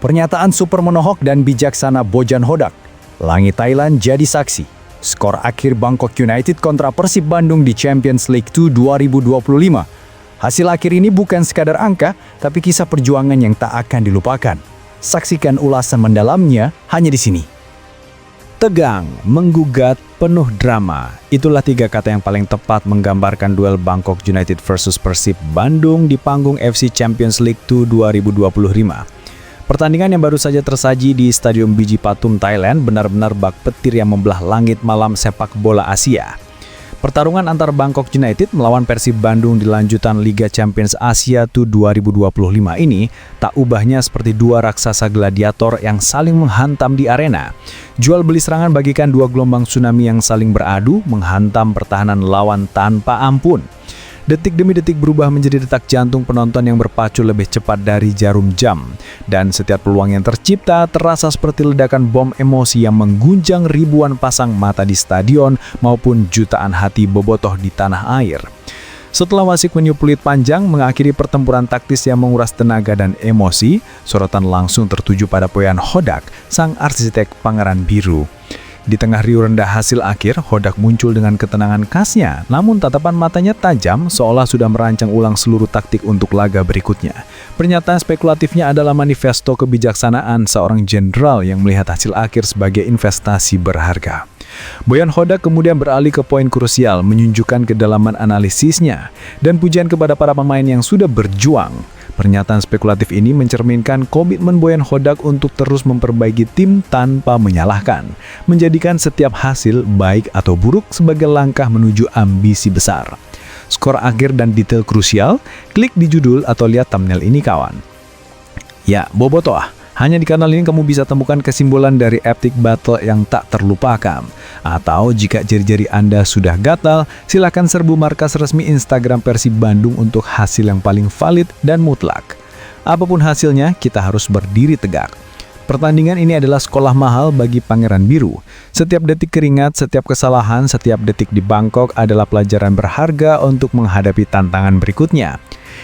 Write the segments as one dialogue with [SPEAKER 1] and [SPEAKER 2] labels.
[SPEAKER 1] Pernyataan super menohok dan bijaksana Bojan Hodak. Langit Thailand jadi saksi. Skor akhir Bangkok United kontra Persib Bandung di Champions League 2 2025. Hasil akhir ini bukan sekadar angka, tapi kisah perjuangan yang tak akan dilupakan. Saksikan ulasan mendalamnya hanya di sini.
[SPEAKER 2] Tegang, menggugat, penuh drama. Itulah 3 kata yang paling tepat menggambarkan duel Bangkok United versus Persib Bandung di panggung FC Champions League 2 2025. Pertandingan yang baru saja tersaji di Stadium Biji Patum, Thailand benar-benar bak petir yang membelah langit malam sepak bola Asia. Pertarungan antar Bangkok United melawan Persib Bandung di lanjutan Liga Champions Asia 2025 ini tak ubahnya seperti 2 raksasa gladiator yang saling menghantam di arena. Jual beli serangan bagikan 2 gelombang tsunami yang saling beradu menghantam pertahanan lawan tanpa ampun. Detik demi detik berubah menjadi detak jantung penonton yang berpacu lebih cepat dari jarum jam. Dan setiap peluang yang tercipta terasa seperti ledakan bom emosi yang mengguncang ribuan pasang mata di stadion maupun jutaan hati bobotoh di tanah air. Setelah wasit meniup peluit panjang mengakhiri pertempuran taktis yang menguras tenaga dan emosi, sorotan langsung tertuju pada Bojan Hodak, sang arsitek Pangeran Biru. Di tengah riuh rendah hasil akhir, Hodak muncul dengan ketenangan khasnya, namun tatapan matanya tajam seolah sudah merancang ulang seluruh taktik untuk laga berikutnya. Pernyataan spekulatifnya adalah manifesto kebijaksanaan seorang jenderal yang melihat hasil akhir sebagai investasi berharga. Bojan Hodak kemudian beralih ke poin krusial, menunjukkan kedalaman analisisnya dan pujian kepada para pemain yang sudah berjuang. Pernyataan spekulatif ini mencerminkan komitmen Bojan Hodak untuk terus memperbaiki tim tanpa menyalahkan, menjadikan setiap hasil baik atau buruk sebagai langkah menuju ambisi besar. Skor akhir dan detail krusial, klik di judul atau lihat thumbnail ini kawan. Ya, bobotoh. Hanya di kanal ini kamu bisa temukan kesimpulan dari epic battle yang tak terlupakan. Atau jika jari-jari Anda sudah gatal, silakan serbu markas resmi Instagram Persib Bandung untuk hasil yang paling valid dan mutlak. Apapun hasilnya, kita harus berdiri tegak. Pertandingan ini adalah sekolah mahal bagi Pangeran Biru. Setiap detik keringat, setiap kesalahan, setiap detik di Bangkok adalah pelajaran berharga untuk menghadapi tantangan berikutnya.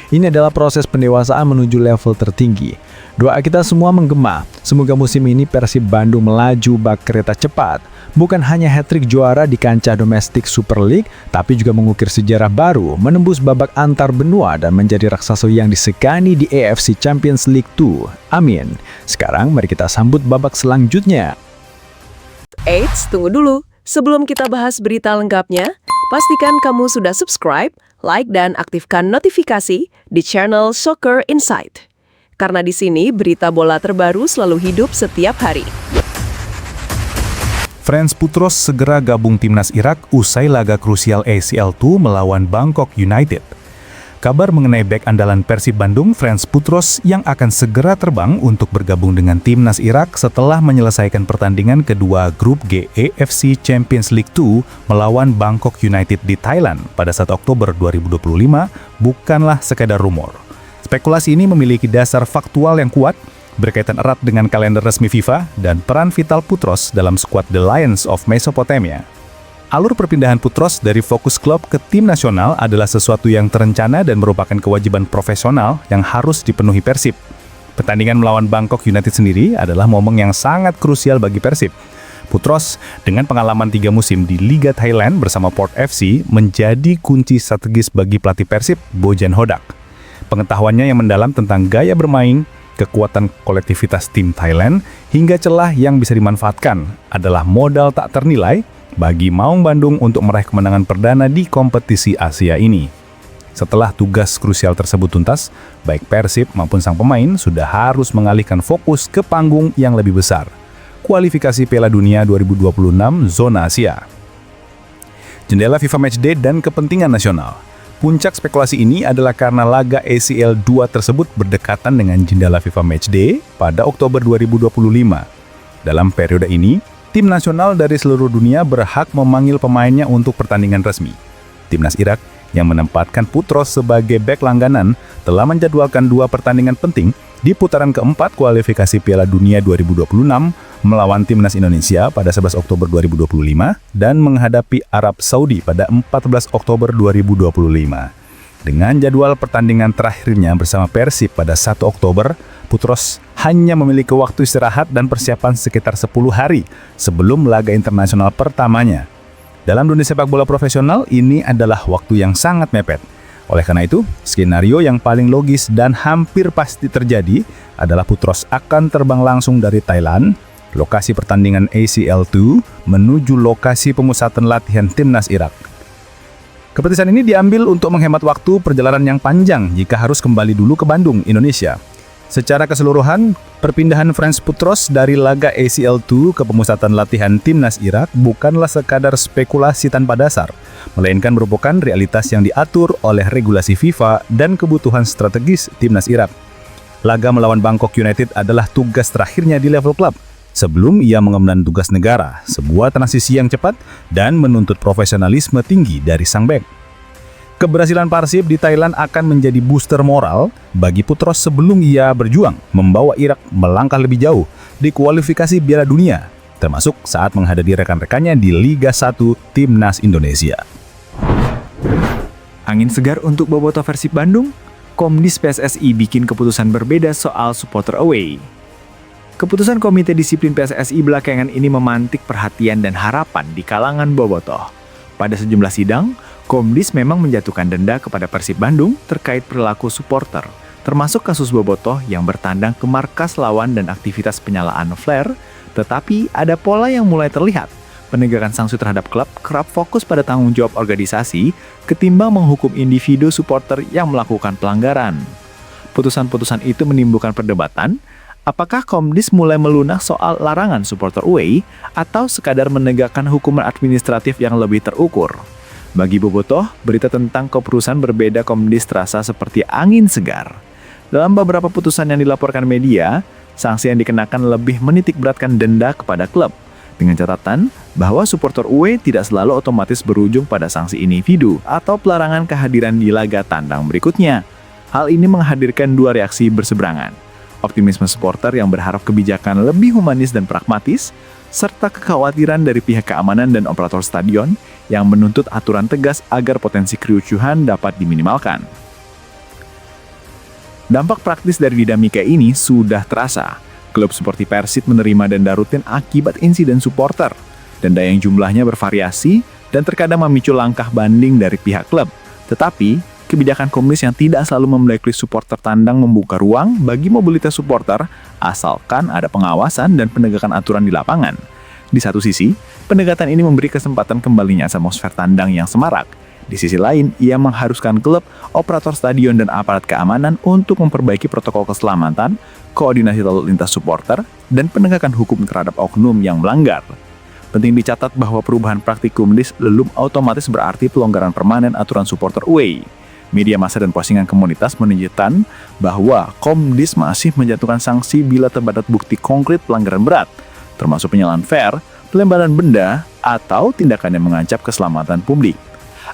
[SPEAKER 2] Ini adalah proses pendewasaan menuju level tertinggi. Doa kita semua menggema. Semoga musim ini Persib Bandung melaju bak kereta cepat. Bukan hanya hat-trick juara di kancah domestik Super League, tapi juga mengukir sejarah baru, menembus babak antar benua dan menjadi raksasa yang disegani di AFC Champions League 2. Amin. Sekarang mari kita sambut babak selanjutnya.
[SPEAKER 3] Eits, tunggu dulu. Sebelum kita bahas berita lengkapnya, pastikan kamu sudah subscribe, like, dan aktifkan notifikasi di channel Soccer Insight. Karena di sini berita bola terbaru selalu hidup setiap hari.
[SPEAKER 4] Franz Putros segera gabung timnas Irak usai laga krusial ACL 2 melawan Bangkok United. Kabar mengenai bek andalan Persib Bandung, Franz Putros, yang akan segera terbang untuk bergabung dengan timnas Irak setelah menyelesaikan pertandingan kedua grup G AFC Champions League 2 melawan Bangkok United di Thailand pada 1 Oktober 2025 bukanlah sekadar rumor. Spekulasi ini memiliki dasar faktual yang kuat, berkaitan erat dengan kalender resmi FIFA dan peran vital Putros dalam skuad The Lions of Mesopotamia. Alur perpindahan Putros dari fokus klub ke tim nasional adalah sesuatu yang terencana dan merupakan kewajiban profesional yang harus dipenuhi Persib. Pertandingan melawan Bangkok United sendiri adalah momen yang sangat krusial bagi Persib. Putros, dengan pengalaman 3 musim di Liga Thailand bersama Port FC, menjadi kunci strategis bagi pelatih Persib, Bojan Hodak. Pengetahuannya yang mendalam tentang gaya bermain, kekuatan kolektivitas tim Thailand, hingga celah yang bisa dimanfaatkan adalah modal tak ternilai bagi Maung Bandung untuk meraih kemenangan perdana di kompetisi Asia ini. Setelah tugas krusial tersebut tuntas, baik Persib maupun sang pemain sudah harus mengalihkan fokus ke panggung yang lebih besar, kualifikasi Piala Dunia 2026 Zona Asia. Jendela FIFA Matchday dan kepentingan nasional. Puncak spekulasi ini adalah karena laga ACL 2 tersebut berdekatan dengan jendela FIFA Matchday pada Oktober 2025. Dalam periode ini, tim nasional dari seluruh dunia berhak memanggil pemainnya untuk pertandingan resmi. Timnas Irak yang menempatkan Putros sebagai bek langganan telah menjadwalkan 2 pertandingan penting di putaran keempat kualifikasi Piala Dunia 2026 melawan Timnas Indonesia pada 11 Oktober 2025 dan menghadapi Arab Saudi pada 14 Oktober 2025. Dengan jadwal pertandingan terakhirnya bersama Persib pada 1 Oktober, Putros hanya memiliki waktu istirahat dan persiapan sekitar 10 hari sebelum laga internasional pertamanya. Dalam dunia sepak bola profesional, ini adalah waktu yang sangat mepet. Oleh karena itu, skenario yang paling logis dan hampir pasti terjadi adalah Putros akan terbang langsung dari Thailand, lokasi pertandingan ACL2, menuju lokasi pemusatan latihan Timnas Irak. Keputusan ini diambil untuk menghemat waktu perjalanan yang panjang jika harus kembali dulu ke Bandung, Indonesia. Secara keseluruhan, perpindahan Franz Putros dari laga ACL2 ke pemusatan latihan Timnas Irak bukanlah sekadar spekulasi tanpa dasar, melainkan merupakan realitas yang diatur oleh regulasi FIFA dan kebutuhan strategis Timnas Irak. Laga melawan Bangkok United adalah tugas terakhirnya di level klub, sebelum ia mengemban tugas negara, sebuah transisi yang cepat dan menuntut profesionalisme tinggi dari sang bek. Keberhasilan Persib di Thailand akan menjadi booster moral bagi Putros sebelum ia berjuang membawa Irak melangkah lebih jauh di kualifikasi Piala Dunia, termasuk saat menghadapi rekan-rekannya di Liga 1 Timnas Indonesia.
[SPEAKER 1] Angin segar untuk Bobotoh Persib Bandung? Komdis PSSI bikin keputusan berbeda soal supporter away. Keputusan Komite Disiplin PSSI belakangan ini memantik perhatian dan harapan di kalangan Bobotoh. Pada sejumlah sidang, Komdis memang menjatuhkan denda kepada Persib Bandung terkait perilaku supporter, termasuk kasus Bobotoh yang bertandang ke markas lawan dan aktivitas penyalaan flare, tetapi ada pola yang mulai terlihat. Penegakan sanksi terhadap klub kerap fokus pada tanggung jawab organisasi ketimbang menghukum individu supporter yang melakukan pelanggaran. Putusan-putusan itu menimbulkan perdebatan, apakah Komdis mulai melunak soal larangan supporter away atau sekadar menegakkan hukuman administratif yang lebih terukur. Bagi Bobotoh, berita tentang keputusan berbeda Komdis terasa seperti angin segar. Dalam beberapa putusan yang dilaporkan media, sanksi yang dikenakan lebih menitik beratkan denda kepada klub, dengan catatan bahwa supporter away tidak selalu otomatis berujung pada sanksi individu atau pelarangan kehadiran di laga tandang berikutnya. Hal ini menghadirkan dua reaksi berseberangan. Optimisme supporter yang berharap kebijakan lebih humanis dan pragmatis, serta kekhawatiran dari pihak keamanan dan operator stadion yang menuntut aturan tegas agar potensi kericuhan dapat diminimalkan. Dampak praktis dari dinamika ini sudah terasa. Klub seperti Persib menerima denda rutin akibat insiden supporter. Denda yang jumlahnya bervariasi dan terkadang memicu langkah banding dari pihak klub. Tetapi, kebijakan Komdis yang tidak selalu memblacklist supporter tandang membuka ruang bagi mobilitas supporter asalkan ada pengawasan dan penegakan aturan di lapangan. Di satu sisi, pendekatan ini memberi kesempatan kembalinya atmosfer tandang yang semarak. Di sisi lain, ia mengharuskan klub, operator stadion, dan aparat keamanan untuk memperbaiki protokol keselamatan, koordinasi lalu lintas supporter, dan penegakan hukum terhadap oknum yang melanggar. Penting dicatat bahwa perubahan praktik Komdis belum otomatis berarti pelonggaran permanen aturan supporter away. Media massa dan postingan komunitas menunjukkan bahwa Komdis masih menjatuhkan sanksi bila terdapat bukti konkret pelanggaran berat, termasuk penyalaan flare, pelemparan benda, atau tindakan yang mengancam keselamatan publik.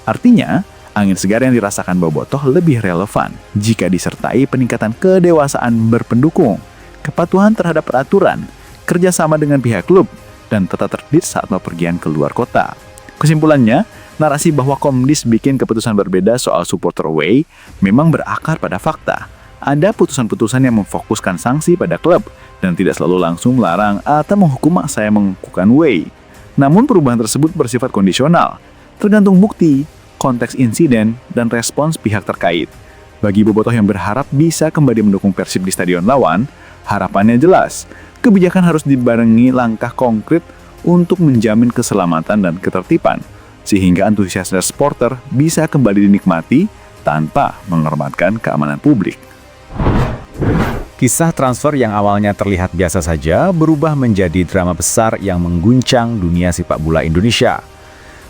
[SPEAKER 1] Artinya, angin segar yang dirasakan Bobotoh lebih relevan jika disertai peningkatan kedewasaan berpendukung, kepatuhan terhadap peraturan, kerjasama dengan pihak klub, dan tata tertib saat bepergian ke luar kota. Kesimpulannya, narasi bahwa Komdis bikin keputusan berbeda soal supporter away memang berakar pada fakta. Ada putusan-putusan yang memfokuskan sanksi pada klub dan tidak selalu langsung melarang atau menghukum massa yang melakukan away. Namun perubahan tersebut bersifat kondisional, tergantung bukti, konteks insiden, dan respons pihak terkait. Bagi Bobotoh yang berharap bisa kembali mendukung Persib di stadion lawan, harapannya jelas, kebijakan harus dibarengi langkah konkret untuk menjamin keselamatan dan ketertiban, sehingga antusiasme supporter bisa kembali dinikmati tanpa mengorbankan keamanan publik.
[SPEAKER 2] Kisah transfer yang awalnya terlihat biasa saja berubah menjadi drama besar yang mengguncang dunia sepak bola Indonesia.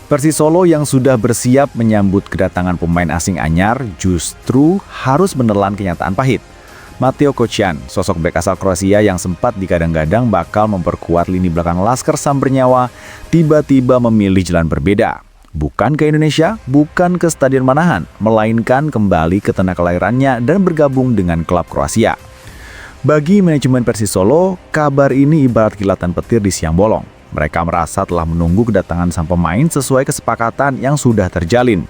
[SPEAKER 2] Persis Solo yang sudah bersiap menyambut kedatangan pemain asing anyar justru harus menelan kenyataan pahit. Mateo Kocian, sosok bek asal Kroasia yang sempat digadang-gadang bakal memperkuat lini belakang Laskar Sam Bernyawa, tiba-tiba memilih jalan berbeda. Bukan ke Indonesia, bukan ke Stadion Manahan, melainkan kembali ke tanah kelahirannya dan bergabung dengan klub Kroasia. Bagi manajemen Persis Solo, kabar ini ibarat kilatan petir di siang bolong. Mereka merasa telah menunggu kedatangan sang pemain sesuai kesepakatan yang sudah terjalin.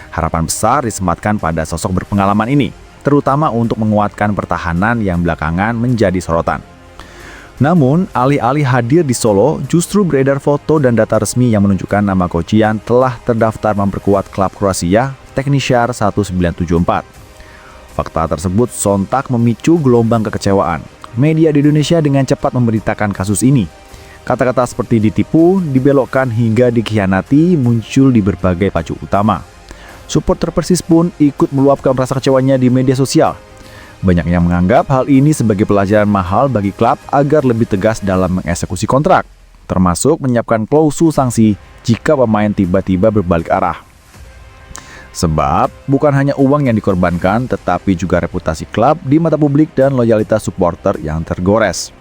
[SPEAKER 2] Harapan besar disematkan pada sosok berpengalaman ini, terutama untuk menguatkan pertahanan yang belakangan menjadi sorotan. Namun, alih-alih hadir di Solo, justru beredar foto dan data resmi yang menunjukkan nama Kocijan telah terdaftar memperkuat klub Kroasia, Teknisar 1974. Fakta tersebut sontak memicu gelombang kekecewaan. Media di Indonesia dengan cepat memberitakan kasus ini. Kata-kata seperti ditipu, dibelokkan hingga dikhianati muncul di berbagai pacu utama. Supporter Persis pun ikut meluapkan rasa kecewanya di media sosial. Banyak yang menganggap hal ini sebagai pelajaran mahal bagi klub agar lebih tegas dalam mengeksekusi kontrak, termasuk menyiapkan klausul sanksi jika pemain tiba-tiba berbalik arah. Sebab bukan hanya uang yang dikorbankan, tetapi juga reputasi klub di mata publik dan loyalitas supporter yang tergores.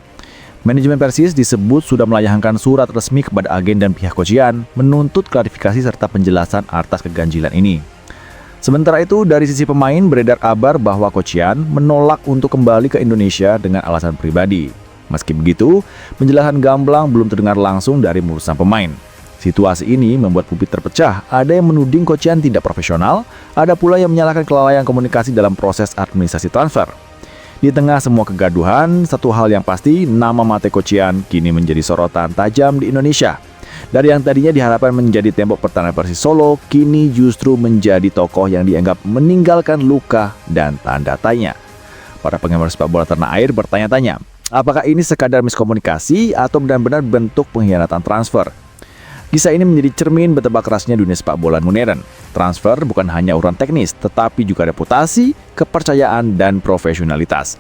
[SPEAKER 2] Manajemen Persis disebut sudah melayangkan surat resmi kepada agen dan pihak Kocijan menuntut klarifikasi serta penjelasan atas keganjilan ini. Sementara itu, dari sisi pemain beredar kabar bahwa Kocijan menolak untuk kembali ke Indonesia dengan alasan pribadi. Meski begitu, penjelasan gamblang belum terdengar langsung dari mulut sang pemain. Situasi ini membuat publik terpecah. Ada yang menuding Kocijan tidak profesional, ada pula yang menyalahkan kelalaian komunikasi dalam proses administrasi transfer. Di tengah semua kegaduhan, satu hal yang pasti, nama Mate Kocijan kini menjadi sorotan tajam di Indonesia. Dari yang tadinya diharapkan menjadi tembok pertahanan Persis Solo, kini justru menjadi tokoh yang dianggap meninggalkan luka dan tanda tanya. Para penggemar sepak bola tanah air bertanya-tanya, apakah ini sekadar miskomunikasi atau benar-benar bentuk pengkhianatan transfer? Kisah ini menjadi cermin betapa kerasnya dunia sepak bola modern. Transfer bukan hanya urusan teknis, tetapi juga reputasi, kepercayaan, dan profesionalitas.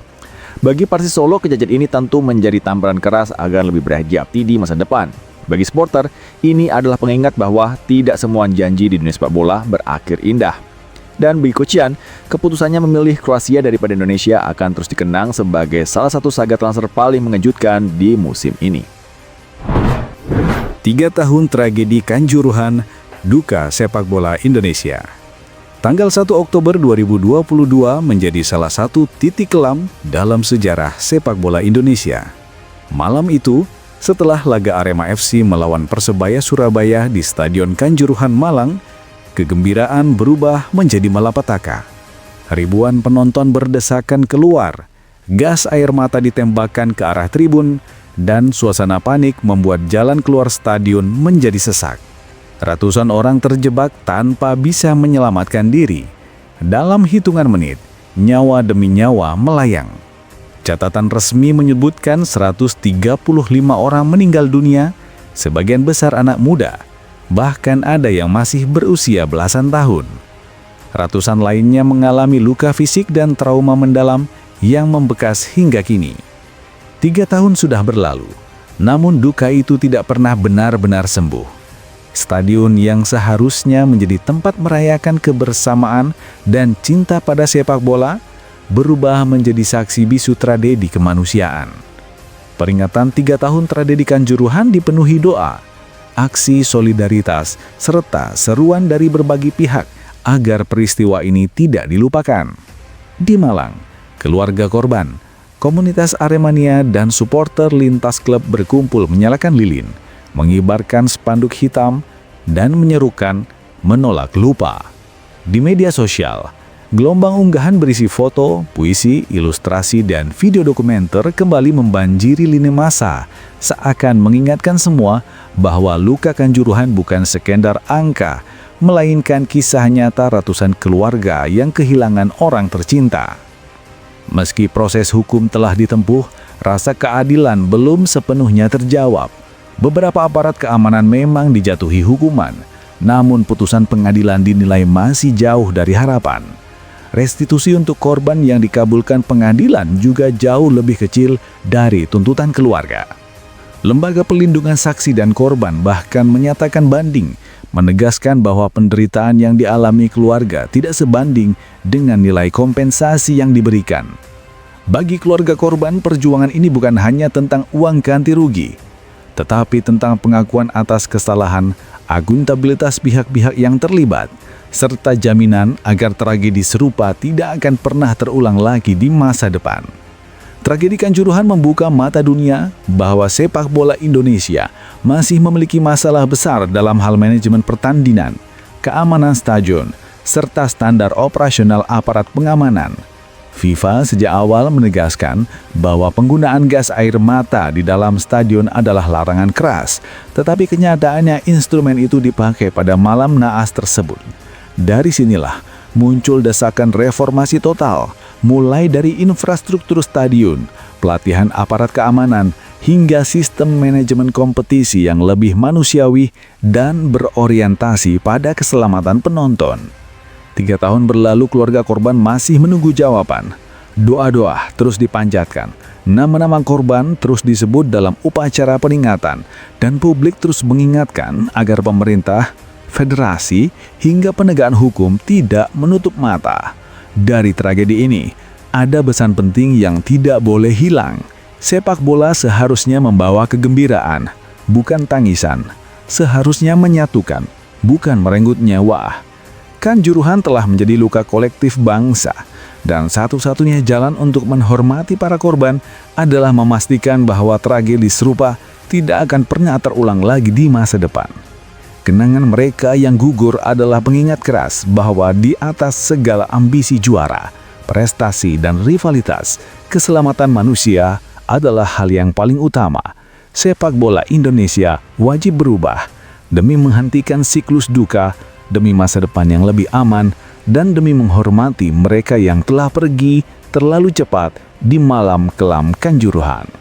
[SPEAKER 2] Bagi Persis Solo, kejadian ini tentu menjadi tamparan keras agar lebih berhati-hati di masa depan. Bagi supporter, ini adalah pengingat bahwa tidak semua janji di dunia sepak bola berakhir indah. Dan bagi Kocijan, keputusannya memilih Kroasia daripada Indonesia akan terus dikenang sebagai salah satu saga transfer paling mengejutkan di musim ini.
[SPEAKER 1] 3 tahun tragedi Kanjuruhan, duka sepak bola Indonesia. Tanggal 1 Oktober 2022 menjadi salah satu titik kelam dalam sejarah sepak bola Indonesia. Malam itu, setelah laga Arema FC melawan Persebaya Surabaya di Stadion Kanjuruhan Malang, kegembiraan berubah menjadi malapetaka. Ribuan penonton berdesakan keluar, gas air mata ditembakkan ke arah tribun, dan suasana panik membuat jalan keluar stadion menjadi sesak. Ratusan orang terjebak tanpa bisa menyelamatkan diri. Dalam hitungan menit, nyawa demi nyawa melayang. Catatan resmi menyebutkan 135 orang meninggal dunia, sebagian besar anak muda, bahkan ada yang masih berusia belasan tahun. Ratusan lainnya mengalami luka fisik dan trauma mendalam yang membekas hingga kini. 3 tahun sudah berlalu, namun duka itu tidak pernah benar-benar sembuh. Stadion yang seharusnya menjadi tempat merayakan kebersamaan dan cinta pada sepak bola, berubah menjadi saksi bisu tragedi kemanusiaan. Peringatan 3 tahun tragedi Kanjuruhan dipenuhi doa, aksi solidaritas, serta seruan dari berbagai pihak agar peristiwa ini tidak dilupakan. Di Malang, keluarga korban, komunitas Aremania dan supporter lintas klub berkumpul menyalakan lilin, mengibarkan spanduk hitam, dan menyerukan menolak lupa. Di media sosial, gelombang unggahan berisi foto, puisi, ilustrasi, dan video dokumenter kembali membanjiri lini masa, seakan mengingatkan semua bahwa luka Kanjuruhan bukan sekedar angka, melainkan kisah nyata ratusan keluarga yang kehilangan orang tercinta. Meski proses hukum telah ditempuh, rasa keadilan belum sepenuhnya terjawab. Beberapa aparat keamanan memang dijatuhi hukuman, namun putusan pengadilan dinilai masih jauh dari harapan. Restitusi untuk korban yang dikabulkan pengadilan juga jauh lebih kecil dari tuntutan keluarga. Lembaga Perlindungan Saksi dan Korban bahkan menyatakan banding, menegaskan bahwa penderitaan yang dialami keluarga tidak sebanding dengan nilai kompensasi yang diberikan. Bagi keluarga korban, perjuangan ini bukan hanya tentang uang ganti rugi, tetapi tentang pengakuan atas kesalahan
[SPEAKER 2] akuntabilitas pihak-pihak yang terlibat, serta jaminan agar tragedi serupa tidak akan pernah terulang lagi di masa depan. Tragedi Kanjuruhan membuka mata dunia bahwa sepak bola Indonesia masih memiliki masalah besar dalam hal manajemen pertandingan, keamanan stadion, serta standar operasional aparat pengamanan. FIFA sejak awal menegaskan bahwa penggunaan gas air mata di dalam stadion adalah larangan keras, tetapi kenyataannya instrumen itu dipakai pada malam naas tersebut. Dari sinilah muncul desakan reformasi total, mulai dari infrastruktur stadion, pelatihan aparat keamanan, hingga sistem manajemen kompetisi yang lebih manusiawi dan berorientasi pada keselamatan penonton. 3 tahun berlalu, keluarga korban masih menunggu jawaban. Doa-doa terus dipanjatkan, nama-nama korban terus disebut dalam upacara peringatan, dan publik terus mengingatkan agar pemerintah, federasi, hingga penegakan hukum tidak menutup mata. Dari tragedi ini, ada pesan penting yang tidak boleh hilang. Sepak bola seharusnya membawa kegembiraan, bukan tangisan. Seharusnya menyatukan, bukan merenggut nyawa. Kanjuruhan telah menjadi luka kolektif bangsa, dan satu-satunya jalan untuk menghormati para korban adalah memastikan bahwa tragedi serupa tidak akan pernah terulang lagi di masa depan. Kenangan mereka yang gugur adalah pengingat keras bahwa di atas segala ambisi juara, prestasi, dan rivalitas, keselamatan manusia adalah hal yang paling utama. Sepak bola Indonesia wajib berubah demi menghentikan siklus duka, demi masa depan yang lebih aman, dan demi menghormati mereka yang telah pergi terlalu cepat di malam kelam Kanjuruhan.